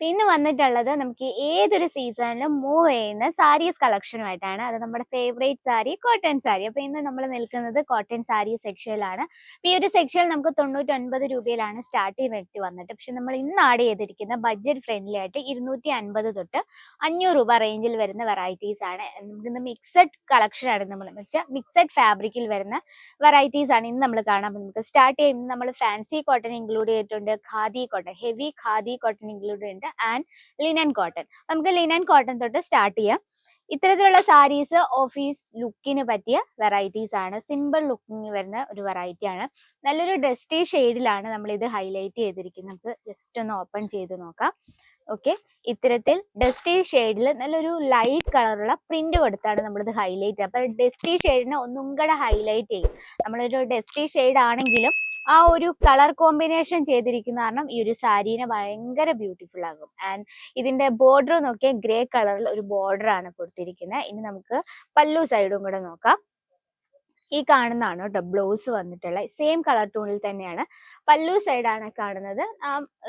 ഇന്ന് വന്നിട്ടുള്ളത് നമുക്ക് ഏതൊരു സീസണിലും മൂവ് ചെയ്യുന്ന സാരീസ് കളക്ഷനുമായിട്ടാണ്. അത് നമ്മുടെ ഫേവറേറ്റ് സാരി കോട്ടൺ സാരി. അപ്പോൾ ഇന്ന് നമ്മൾ നിൽക്കുന്നത് കോട്ടൺ സാരി സെക്ഷനിലാണ്. ഈ ഒരു സെക്ഷനിൽ നമുക്ക് 99 രൂപയിലാണ് സ്റ്റാർട്ടിംഗ് റേറ്റ് വന്നിട്ട്. പക്ഷെ നമ്മൾ ഇന്ന് ആഡ് ചെയ്തിരിക്കുന്ന ബഡ്ജറ്റ് ഫ്രണ്ട്ലി ആയിട്ട് 250 തൊട്ട് 500 രൂപ റേഞ്ചിൽ വരുന്ന വെറൈറ്റീസ് ആണ്. നമുക്കിന്ന് മിക്സഡ് കളക്ഷനാണ്, നമ്മൾ വെച്ചാൽ മിക്സഡ് ഫാബ്രിക്കിൽ വരുന്ന വെറൈറ്റീസ് ആണ് ഇന്ന് നമ്മൾ കാണാൻ. നമുക്ക് സ്റ്റാർട്ട് ചെയ്യുമ്പോൾ നമ്മൾ ഫാൻസി കോട്ടൺ ഇൻക്ലൂഡ് ചെയ്തിട്ടുണ്ട്, khadi cotton, heavy khadi cotton include ചെയ്തിട്ടുണ്ട്, ആൻഡ് ലിനൻ കോട്ടൺ. നമുക്ക് ലിനൻ കോട്ടൺ തൊട്ട് സ്റ്റാർട്ട് ചെയ്യാം. ഇത്തരത്തിലുള്ള സാരീസ് ഓഫീസ് ലുക്കിന് പറ്റിയ വെറൈറ്റീസ് ആണ്. സിമ്പിൾ ലുക്കിന് വരുന്ന ഒരു വെറൈറ്റി ആണ്. നല്ലൊരു ഡസ്റ്റി ഷെയ്ഡിലാണ് നമ്മൾ ഇത് ഹൈലൈറ്റ് ചെയ്തിരിക്കുന്നത്. നമുക്ക് ജസ്റ്റ് ഒന്ന് ഓപ്പൺ ചെയ്ത് നോക്കാം. ഓക്കെ, ഇത്തരത്തിൽ ഡസ്റ്റി ഷെയ്ഡിൽ നല്ലൊരു ലൈറ്റ് കളറുള്ള പ്രിന്റ് കൊടുത്താണ് നമ്മളിത് ഹൈലൈറ്റ്. അപ്പൊ ഡസ്റ്റി ഷെയ്ഡിനെ ഒന്നും കൂടെ ഹൈലൈറ്റ് ചെയ്യും. നമ്മളൊരു ഡസ്റ്റി ഷെയ്ഡ് ആണെങ്കിലും ആ ഒരു കളർ കോമ്പിനേഷൻ ചെയ്തിരിക്കുന്ന കാരണം ഈ ഒരു സാരീനെ ഭയങ്കര ബ്യൂട്ടിഫുൾ ആകും. ആൻഡ് ഇതിന്റെ ബോർഡർ നോക്കിയാൽ ഗ്രേ കളറിൽ ഒരു ബോർഡർ ആണ് കൊടുത്തിരിക്കുന്നത്. ഇനി നമുക്ക് പല്ലു സൈഡും കൂടെ നോക്കാം. ഈ കാണുന്നതാണ് കേട്ടോ ബ്ലൗസ് വന്നിട്ടുള്ള സെയിം കളർ ടൂണിൽ തന്നെയാണ്. പല്ലു സൈഡാണ് കാണുന്നത്.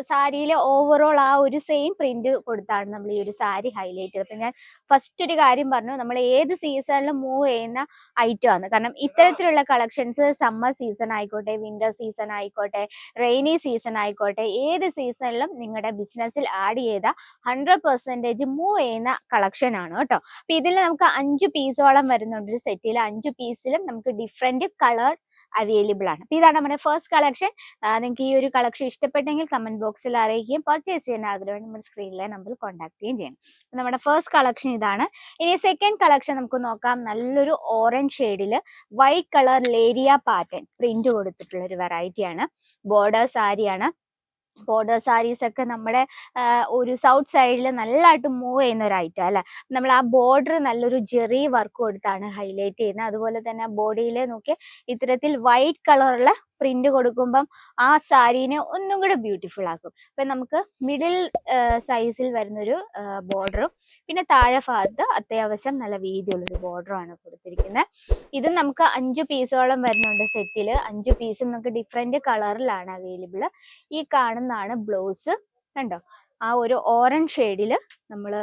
സാരിയിലെ ഓവറോൾ ആ ഒരു സെയിം പ്രിന്റ് കൊടുത്താണ് നമ്മൾ ഈ ഒരു സാരി ഹൈലൈറ്റ് ചെയ്തത്. അപ്പൊ ഞാൻ ഫസ്റ്റ് ഒരു കാര്യം പറഞ്ഞു, നമ്മൾ ഏത് സീസണിലും മൂവ് ചെയ്യുന്ന ഐറ്റം ആണ്. കാരണം ഇത്തരത്തിലുള്ള കളക്ഷൻസ് സമ്മർ സീസൺ ആയിക്കോട്ടെ, വിന്റർ സീസൺ ആയിക്കോട്ടെ, റെയിനി സീസൺ ആയിക്കോട്ടെ, ഏത് സീസണിലും നിങ്ങളുടെ ബിസിനസ്സിൽ ആഡ് ചെയ്ത 100% മൂവ് ചെയ്യുന്ന കളക്ഷൻ ആണ് കേട്ടോ. അപ്പൊ ഇതിൽ നമുക്ക് 5 പീസോളം വരുന്നുണ്ട്. ഒരു സെറ്റിൽ 5 പീസിലും നമുക്ക് ഡിഫറെന്റ് കളർ അവൈലബിൾ ആണ്. അപ്പൊ ഇതാണ് നമ്മുടെ ഫസ്റ്റ് കളക്ഷൻ. നിങ്ങൾക്ക് ഈ ഒരു കളക്ഷൻ ഇഷ്ടപ്പെട്ടെങ്കിൽ കമന്റ് ബോക്സിൽ അറിയിക്കുകയും പർച്ചേസ് ചെയ്യാൻ ആഗ്രഹം നമ്മുടെ സ്ക്രീനിലെ നമ്പറിൽ കോൺടാക്ട് ചെയ്യുകയും ചെയ്യണം. നമ്മുടെ ഫസ്റ്റ് കളക്ഷൻ ഇതാണ്. ഇനി സെക്കൻഡ് കളക്ഷൻ നമുക്ക് നോക്കാം. നല്ലൊരു ഓറഞ്ച് ഷെയ്ഡിൽ വൈറ്റ് കളർ ലേരിയ പാറ്റേൺ പ്രിന്റ് കൊടുത്തിട്ടുള്ള ഒരു വെറൈറ്റി ആണ്. ബോർഡർ സാരിയാണ്. ബോർഡർ സാരീസ് ഒക്കെ നമ്മുടെ ഒരു സൗത്ത് സൈഡിൽ നല്ലതായിട്ട് മൂവ് ചെയ്യുന്ന ഒരു ഐറ്റം അല്ലെ. നമ്മൾ ആ ബോർഡർ നല്ലൊരു ജെറി വർക്ക് കൊടുത്താണ് ഹൈലൈറ്റ് ചെയ്യുന്നത്. അതുപോലെ തന്നെ ബോഡിയിൽ നോക്കി ഇത്തരത്തിൽ വൈറ്റ് കളറുള്ള പ്രിന്റ് കൊടുക്കുമ്പം ആ സാരീനെ ഒന്നും കൂടെ ബ്യൂട്ടിഫുൾ ആക്കും. അപ്പൊ നമുക്ക് മിഡിൽ സൈസിൽ വരുന്നൊരു ബോർഡറും പിന്നെ താഴെ ഭാഗത്ത് അത്യാവശ്യം നല്ല വീതിയുള്ളൊരു ബോർഡറും ആണ് കൊടുത്തിരിക്കുന്നത്. ഇത് നമുക്ക് 5 പീസോളം വരുന്നുണ്ട് സെറ്റില്. 5 പീസും നമുക്ക് ഡിഫറെന്റ് കളറിലാണ് അവൈലബിൾ. ഈ കാണുന്നതാണ് ബ്ലൗസ്. കണ്ടോ, ആ ഒരു ഓറഞ്ച് ഷെയ്ഡിൽ നമ്മൾ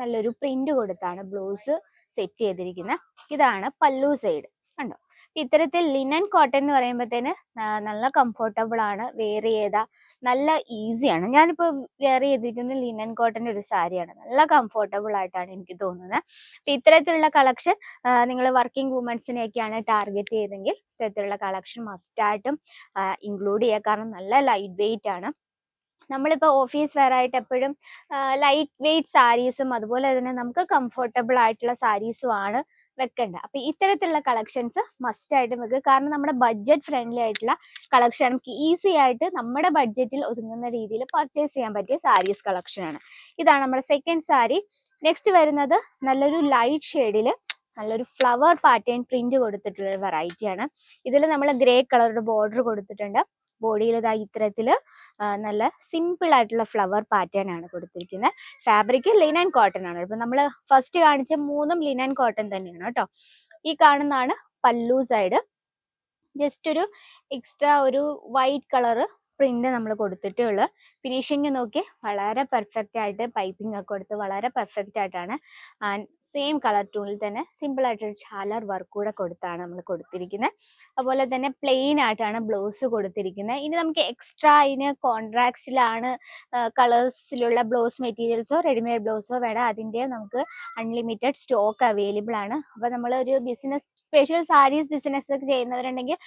നല്ലൊരു പ്രിന്റ് കൊടുത്താണ് ബ്ലൗസ് സെറ്റ് ചെയ്തിരിക്കുന്നത്. ഇതാണ് പല്ലു സൈഡ്. കണ്ടോ, ഇത്തരത്തിൽ ലിനൻ കോട്ടൺ എന്ന് പറയുമ്പോഴത്തേന് നല്ല കംഫർട്ടബിൾ ആണ്. വെയർ ചെയ്താൽ നല്ല ഈസിയാണ്. ഞാനിപ്പോൾ വെയർ ചെയ്തിരിക്കുന്നത് ലിനൻ കോട്ടൻ്റെ ഒരു സാരിയാണ്. നല്ല കംഫർട്ടബിൾ ആയിട്ടാണ് എനിക്ക് തോന്നുന്നത്. അപ്പം ഇത്തരത്തിലുള്ള കളക്ഷൻ നിങ്ങൾ വർക്കിംഗ് വുമൻസിനെയൊക്കെയാണ് ടാർഗറ്റ് ചെയ്തെങ്കിൽ ഇത്തരത്തിലുള്ള കളക്ഷൻ മസ്റ്റായിട്ടും ഇൻക്ലൂഡ് ചെയ്യുക. കാരണം നല്ല ലൈറ്റ് വെയിറ്റ് ആണ്. നമ്മളിപ്പോൾ ഓഫീസ് വെയർ ആയിട്ട് എപ്പോഴും ലൈറ്റ് വെയിറ്റ് സാരീസും അതുപോലെ തന്നെ നമുക്ക് കംഫർട്ടബിൾ ആയിട്ടുള്ള സാരീസും ആണ് വെക്കണ്ട. അപ്പൊ ഇത്തരത്തിലുള്ള കളക്ഷൻസ് മസ്റ്റ് ആയിട്ട് വെക്കുക. കാരണം നമ്മുടെ ബഡ്ജറ്റ് ഫ്രണ്ട്ലി ആയിട്ടുള്ള കളക്ഷൻ, നമുക്ക് ഈസി ആയിട്ട് നമ്മുടെ ബഡ്ജറ്റിൽ ഒതുങ്ങുന്ന രീതിയിൽ പർച്ചേസ് ചെയ്യാൻ പറ്റിയ സാരീസ് കളക്ഷൻ ആണ്. ഇതാണ് നമ്മുടെ സെക്കൻഡ് സാരി. നെക്സ്റ്റ് വരുന്നത് നല്ലൊരു ലൈറ്റ് ഷെയ്ഡിൽ നല്ലൊരു ഫ്ലവർ പാറ്റേൺ പ്രിന്റ് കൊടുത്തിട്ടുള്ള വെറൈറ്റി ആണ്. ഇതിൽ നമ്മൾ ഗ്രേ കളറുടെ ബോർഡർ കൊടുത്തിട്ടുണ്ട്. ബോഡിയിൽ ഇതാ ഇത്തരത്തില് നല്ല സിമ്പിൾ ആയിട്ടുള്ള ഫ്ലവർ പാറ്റേൺ ആണ് കൊടുത്തിരിക്കുന്നത്. ഫാബ്രിക് ലിനൻ കോട്ടൺ ആണ്. ഇപ്പൊ നമ്മൾ ഫസ്റ്റ് കാണിച്ച 3ഉം ലിനൻ കോട്ടൺ തന്നെയാണ് കേട്ടോ. ഈ കാണുന്നതാണ് പല്ലു സൈഡ്. ജസ്റ്റ് ഒരു എക്സ്ട്രാ ഒരു വൈറ്റ് കളറ് പ്രിന്റ് നമ്മൾ കൊടുത്തിട്ടേ ഉള്ളു. ഫിനിഷിങ് നോക്കി വളരെ പെർഫെക്റ്റ് ആയിട്ട് പൈപ്പിംഗ് ഒക്കെ കൊടുത്ത് വളരെ പെർഫെക്റ്റ് ആയിട്ടാണ്. ആൻഡ് സെയിം കളർ ടൂണിൽ തന്നെ സിമ്പിൾ ആയിട്ടൊരു ചാലർ വർക്ക് കൂടെ കൊടുത്താണ് നമ്മൾ കൊടുത്തിരിക്കുന്നത്. അതുപോലെ തന്നെ പ്ലെയിൻ ആയിട്ടാണ് ബ്ലൗസ് കൊടുത്തിരിക്കുന്നത്. ഇനി നമുക്ക് എക്സ്ട്രാ ഇതിന് കോൺട്രാക്ട്സിലാണ് കളേഴ്സിലുള്ള ബ്ലൗസ് മെറ്റീരിയൽസോ റെഡിമെയ്ഡ് ബ്ലൗസോ വേണം. അതിൻ്റെ നമുക്ക് അൺലിമിറ്റഡ് സ്റ്റോക്ക് അവൈലബിൾ ആണ്. അപ്പോൾ നമ്മൾ ഒരു ബിസിനസ് സ്പെഷ്യൽ സാരീസ് ബിസിനസ് ഒക്കെ ചെയ്യുന്നവരുണ്ടെങ്കിൽ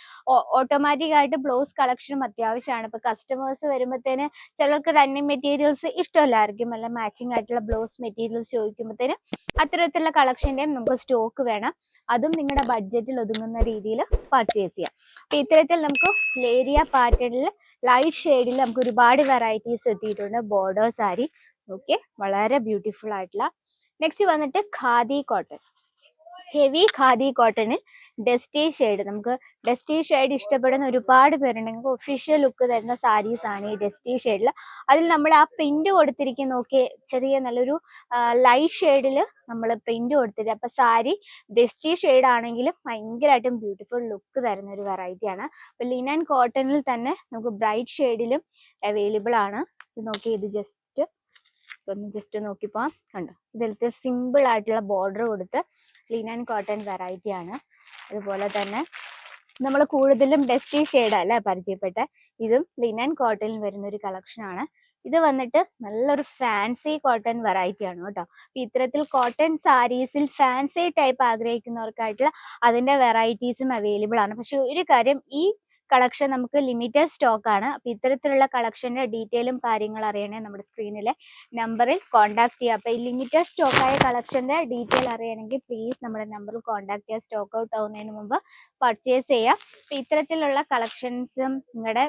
ഓട്ടോമാറ്റിക് ആയിട്ട് ബ്ലൗസ് കളക്ഷനും അത്യാവശ്യമാണ്. ഇപ്പോൾ കസ്റ്റമേഴ്സ് വരുമ്പോഴത്തേന് ചിലർക്ക് റണ്ണിങ് മെറ്റീരിയൽസ് ഇഷ്ടമല്ലായിരിക്കും, അല്ല മാച്ചിങ് ആയിട്ടുള്ള ബ്ലൗസ് മെറ്റീരിയൽസ് ചോദിക്കുമ്പോഴത്തേന് അത്തരത്തിലുള്ള കളക്ഷൻ്റെയും നമുക്ക് സ്റ്റോക്ക് വേണം. അതും നിങ്ങളുടെ ബഡ്ജറ്റിൽ ഒതുങ്ങുന്ന രീതിയിൽ പർച്ചേസ് ചെയ്യാം. അപ്പൊ ഇത്തരത്തിൽ നമുക്ക് ലേരിയ പാറ്റേണിൽ ലൈറ്റ് ഷെയ്ഡിൽ നമുക്ക് ഒരുപാട് വെറൈറ്റീസ് എത്തിയിട്ടുണ്ട്. ബോർഡർ സാരി ഓക്കെ, വളരെ ബ്യൂട്ടിഫുൾ ആയിട്ടുള്ള. നെക്സ്റ്റ് വന്നിട്ട് ഖാദി കോട്ടൺ, ഹെവി ഖാദി കോട്ടണിൽ ഡസ്റ്റി ഷെയ്ഡ്. നമുക്ക് ഡസ്റ്റി ഷെയ്ഡ് ഇഷ്ടപ്പെടുന്ന ഒരുപാട് പേരുണ്ടെങ്കിൽ ഒഫീഷ്യൽ ലുക്ക് തരുന്ന സാരീസ് ആണ് ഈ ഡസ്റ്റി ഷെയ്ഡിൽ. അതിൽ നമ്മൾ ആ പ്രിന്റ് കൊടുത്തിരിക്കുന്ന നോക്കി ചെറിയ നല്ലൊരു ലൈറ്റ് ഷെയ്ഡിൽ നമ്മൾ പ്രിന്റ് കൊടുത്തിട്ട്, അപ്പൊ സാരി ഡസ്റ്റി ഷെയ്ഡ് ആണെങ്കിലും ഭയങ്കരമായിട്ടും ബ്യൂട്ടിഫുൾ ലുക്ക് തരുന്ന ഒരു വെറൈറ്റി ആണ്. അപ്പൊ ലിനൻ കോട്ടണിൽ തന്നെ നമുക്ക് ബ്രൈറ്റ് ഷെയ്ഡിലും അവൈലബിൾ ആണ്. ഇത് നോക്കി, ഇത് ജസ്റ്റ് നോക്കിപ്പോ കണ്ടോ, ഇതിലത്തെ സിമ്പിൾ ആയിട്ടുള്ള ബോർഡർ കൊടുത്ത് ലിനൻ കോട്ടൺ വെറൈറ്റി ആണ്. അതുപോലെ തന്നെ നമ്മൾ കൂടുതലും ഡസ്റ്റി ഷെയ്ഡ് അല്ലേ പരിചയപ്പെട്ട, ഇതും ലിനൻ കോട്ടണിൽ വരുന്ന ഒരു കളക്ഷൻ ആണ്. ഇത് വന്നിട്ട് നല്ലൊരു ഫാൻസി കോട്ടൺ വെറൈറ്റി ആണ് കേട്ടോ. ഇത്തരത്തിൽ കോട്ടൺ സാരീസിൽ ഫാൻസി ടൈപ്പ് ആഗ്രഹിക്കുന്നവർക്കായിട്ടുള്ള അതിന്റെ വെറൈറ്റീസും അവൈലബിൾ ആണ്. പക്ഷെ ഒരു കാര്യം, ഈ കളക്ഷൻ നമുക്ക് ലിമിറ്റഡ് സ്റ്റോക്ക് ആണ്. അപ്പൊ ഇത്തരത്തിലുള്ള കളക്ഷന്റെ ഡീറ്റെയിലും കാര്യങ്ങളും അറിയണേ നമ്മുടെ സ്ക്രീനിലെ നമ്പറിൽ കോൺടാക്ട് ചെയ്യുക. അപ്പൊ ഈ ലിമിറ്റഡ് സ്റ്റോക്ക് ആയ കളക്ഷന്റെ ഡീറ്റെയിൽ അറിയണമെങ്കിൽ പ്ലീസ് നമ്മുടെ നമ്പറിൽ കോൺടാക്ട് ചെയ്യുക. സ്റ്റോക്ക് ഔട്ട് ആവുന്നതിന് മുമ്പ് പർച്ചേസ് ചെയ്യുക. അപ്പൊ ഇത്തരത്തിലുള്ള കളക്ഷൻസും നിങ്ങളുടെ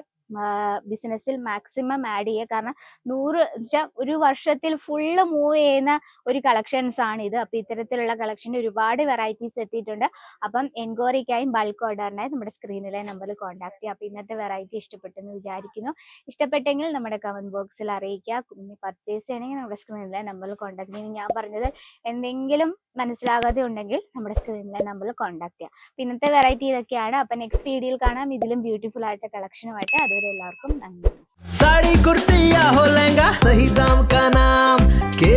ബിസിനസ്സിൽ മാക്സിമം ആഡ് ചെയ്യുക. കാരണം 100 ഒരു വർഷത്തിൽ ഫുള്ള് മൂവ് ചെയ്യുന്ന ഒരു കളക്ഷൻസ് ആണ് ഇത്. അപ്പൊ ഇത്തരത്തിലുള്ള കളക്ഷൻ്റെ ഒരുപാട് വെറൈറ്റീസ് എത്തിയിട്ടുണ്ട്. അപ്പം എൻക്വയറിക്കായും ബൾക്ക് ഓർഡറിനായി നമ്മുടെ സ്ക്രീനിലെ നമ്പറിൽ കോൺടാക്ട് ചെയ്യുക. അപ്പൊ ഇന്നത്തെ വെറൈറ്റി ഇഷ്ടപ്പെട്ടെന്ന് വിചാരിക്കുന്നു. ഇഷ്ടപ്പെട്ടെങ്കിൽ നമ്മുടെ കമന്റ് ബോക്സിൽ അറിയിക്കുക. പർച്ചേസ് ചെയ്യണമെങ്കിൽ നമ്മുടെ സ്ക്രീനിലെ നമ്പറിൽ കോൺടാക്ട് ചെയ്യുക. ഞാൻ പറഞ്ഞത് എന്തെങ്കിലും മനസ്സിലാകാതെ ഉണ്ടെങ്കിൽ നമ്മുടെ സ്ക്രീനിലെ നമ്പറിൽ കോൺടാക്ട് ചെയ്യുക. ഇന്നത്തെ വെറൈറ്റി ഇതൊക്കെയാണ്. അപ്പൊ നെക്സ്റ്റ് വീഡിയോയിൽ കാണാം ഇതിലും ബ്യൂട്ടിഫുൾ ആയിട്ട് കളക്ഷനുമായിട്ട്. അതുവരെ എല്ലാവർക്കും നന്ദി. साड़ी कुर्ती या हो लहंगा, सही दाम का नाम के